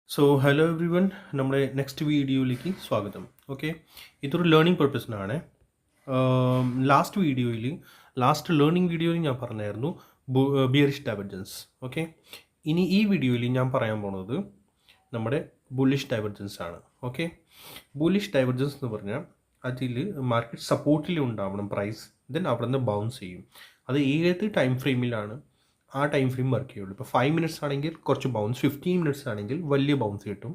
So hello every one, നമ്മുടെ next വീഡിയോയിലേക്ക് സ്വാഗതം. ഓക്കെ, ഇതൊരു ലേണിംഗ് പർപ്പസിനാണ്. ലാസ്റ്റ് ലേണിംഗ് വീഡിയോയിൽ ഞാൻ പറഞ്ഞായിരുന്നു ബിയറിഷ് ഡൈവർജൻസ്. ഓക്കെ, ഇനി ഈ വീഡിയോയിൽ ഞാൻ പറയാൻ പോണത് നമ്മുടെ ബുള്ളിഷ് ഡൈവർജൻസ് ആണ്. ഓക്കെ, ബുള്ളിഷ് ഡൈവർജൻസ് എന്ന് പറഞ്ഞാൽ അതിൽ മാർക്കറ്റ് സപ്പോർട്ടിൽ ഉണ്ടാവണം പ്രൈസ്, ദെൻ അവിടെ നിന്ന് ബൗൺസ് ചെയ്യും. അത് ഏത് ടൈം ഫ്രെയിമിലാണ് ആ ടൈം ഫ്രെയിം വർക്ക് ചെയ്യുള്ളൂ. ഇപ്പോൾ 5 മിനിറ്റ്സ് ആണെങ്കിൽ കുറച്ച് ബൗൺസ്, 15 മിനിറ്റ്സ് ആണെങ്കിൽ വലിയ ബൗൺസ് കിട്ടും,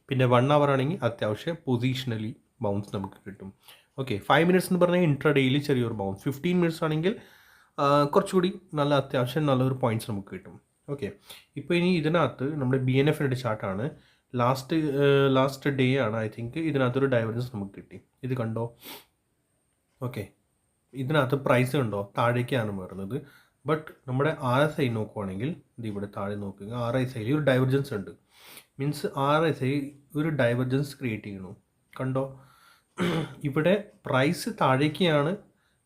പിന്നെ 1 അവർ ആണെങ്കിൽ അത്യാവശ്യം പൊസിഷണലി ബൗൺസ് നമുക്ക് കിട്ടും. ഓക്കെ, 5 മിനിറ്റ്സ് എന്ന് പറഞ്ഞാൽ ഇൻട്രാഡേയിൽ ചെറിയൊരു ബൗൺസ്, 15 മിനിറ്റ്സ് ആണെങ്കിൽ കുറച്ചുകൂടി നല്ല അത്യാവശ്യം നല്ലൊരു പോയിൻറ്റ്സ് നമുക്ക് കിട്ടും. ഓക്കെ, ഇപ്പോൾ ഇനി ഇതിനകത്ത് നമ്മുടെ BNFൻ്റെ ചാർട്ടാണ്. ലാസ്റ്റ് ഡേ ആണ് ഐ തിങ്ക്. ഇതിനകത്തൊരു ഡൈവർജൻസ് നമുക്ക് കിട്ടി, ഇത് കണ്ടോ? ഓക്കെ, ഇതിനകത്ത് പ്രൈസ് കണ്ടോ, താഴേക്കാണ് വരുന്നത്. ബട്ട് നമ്മുടെ RSI നോക്കുവാണെങ്കിൽ ഇത് ഇവിടെ താഴെ നോക്കുക, RSIയിൽ ഒരു ഡൈവർജൻസ് ഉണ്ട്. മീൻസ് RSI ഒരു ഡൈവർജൻസ് ക്രിയേറ്റ് ചെയ്യണു, കണ്ടോ? ഇവിടെ പ്രൈസ് താഴേക്കാണ്,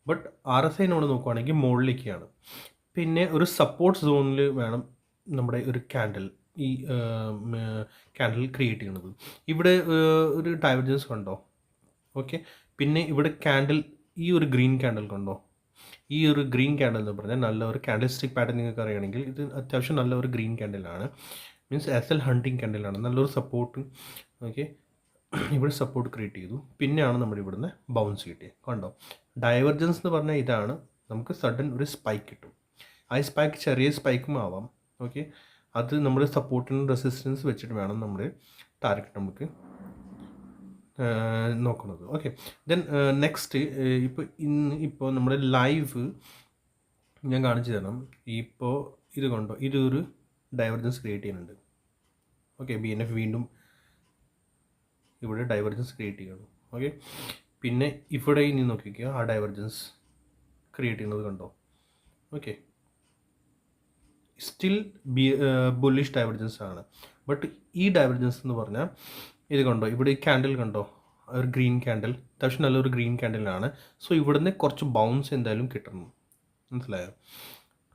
ബട്ട് RSI നമ്മൾ നോക്കുവാണെങ്കിൽ മുകളിലേക്കാണ്. പിന്നെ ഒരു സപ്പോർട്ട് സോണിൽ വേണം നമ്മുടെ ഒരു ക്യാൻഡിൽ ക്രിയേറ്റ് ചെയ്യണത്. ഇവിടെ ഒരു ഡൈവർജൻസ് കണ്ടോ? ഓക്കെ, പിന്നെ ഇവിടെ ക്യാൻഡിൽ, ഈ ഒരു ഗ്രീൻ ക്യാൻഡിൽ കണ്ടോ? ഈ ഒരു ഗ്രീൻ ക്യാൻഡിൽ എന്ന് പറഞ്ഞാൽ നല്ല ഒരു ക്യാൻഡിൽ സ്റ്റിക്ക് പാറ്റേൺ നിങ്ങൾക്ക് അറിയണമെങ്കിൽ ഇത് അത്യാവശ്യം നല്ല ഒരു ഗ്രീൻ ക്യാൻഡിലാണ്. മീൻസ് SL ഹണ്ടിങ് ക്യാൻഡിലാണ്, നല്ലൊരു സപ്പോർട്ട്. ഓക്കെ, ഇവിടെ സപ്പോർട്ട് ക്രിയേറ്റ് ചെയ്തു, പിന്നെയാണ് നമ്മുടെ ഇവിടുന്ന് ബൗൺസ് കിട്ടിയത്, കണ്ടോ? ഡൈവർജൻസ് എന്ന് പറഞ്ഞാൽ ഇതാണ്, നമുക്ക് സഡൻ ഒരു സ്പൈക്ക് കിട്ടും. ആ സ്പൈക്ക് ചെറിയ സ്പൈക്കും ആവാം. ഓക്കെ, അത് നമ്മൾ സപ്പോർട്ടിന് റെസിസ്റ്റൻസ് വെച്ചിട്ട് വേണം നമ്മൾ ടാർഗറ്റ് നമുക്ക് നോക്കുന്നത്. ഓക്കെ, ദെൻ നെക്സ്റ്റ് ഇപ്പോൾ നമ്മുടെ ലൈവ് ഞാൻ കാണിച്ചു തരണം. ഇപ്പോൾ ഇത് കണ്ടോ, ഇതൊരു ഡൈവർജൻസ് ക്രിയേറ്റ് ചെയ്യുന്നുണ്ട്. ഓക്കെ, BNF വീണ്ടും ഇവിടെ ഡൈവർജൻസ് ക്രിയേറ്റ് ചെയ്യണം. ഓക്കെ, പിന്നെ ഇവിടെ ഇനി നോക്കിക്കുക, ആ ഡൈവർജൻസ് ക്രിയേറ്റ് ചെയ്യുന്നത് കണ്ടോ? ഓക്കെ, സ്റ്റിൽ ബുള്ളിഷ് ഡൈവർജൻസ് ആണ്. ബട്ട് ഈ ഡൈവർജൻസ് എന്ന് പറഞ്ഞാൽ ഇത് കണ്ടോ, ഇവിടെ ഈ ക്യാൻഡിൽ കണ്ടോ, ഒരു ഗ്രീൻ ക്യാൻഡിൽ, അത്യാവശ്യം നല്ലൊരു ഗ്രീൻ ക്യാൻഡിലാണ്. സോ ഇവിടുന്ന് കുറച്ച് ബൗൺസ് എന്തായാലും കിട്ടണം, മനസ്സിലായോ?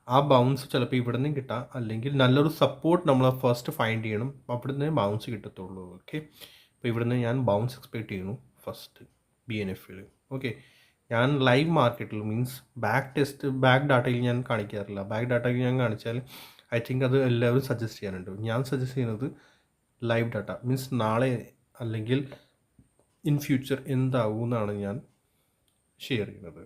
ആ ബൗൺസ് ചിലപ്പോൾ ഇവിടെ നിന്ന് കിട്ടാം, അല്ലെങ്കിൽ നല്ലൊരു സപ്പോർട്ട് നമ്മൾ ഫസ്റ്റ് ഫൈൻഡ് ചെയ്യണം, അവിടെ നിന്ന് ബൗൺസ് കിട്ടത്തുള്ളൂ. ഓക്കെ, അപ്പോൾ ഇവിടുന്ന് ഞാൻ ബൗൺസ് എക്സ്പെക്റ്റ് ചെയ്യുന്നു ഫസ്റ്റ് BNFൽ. ഓക്കെ, ഞാൻ ലൈവ് മാർക്കറ്റിൽ മീൻസ് ബാക്ക് ഡാറ്റയിൽ ഞാൻ കാണിക്കാറില്ല. ബാക്ക് ഡാറ്റയിൽ ഞാൻ കാണിച്ചാൽ ഐ തിങ്ക് അത് എല്ലാവരും സജസ്റ്റ് ചെയ്യാനുണ്ട്. ഞാൻ സജസ്റ്റ് ചെയ്യുന്നത് ലൈവ് ഡാറ്റ, മീൻസ് നാളെ അല്ലെങ്കിൽ ഇൻ ഫ്യൂച്ചർ എന്താവും എന്നാണ് ഞാൻ ഷെയർ ചെയ്യുന്നത്.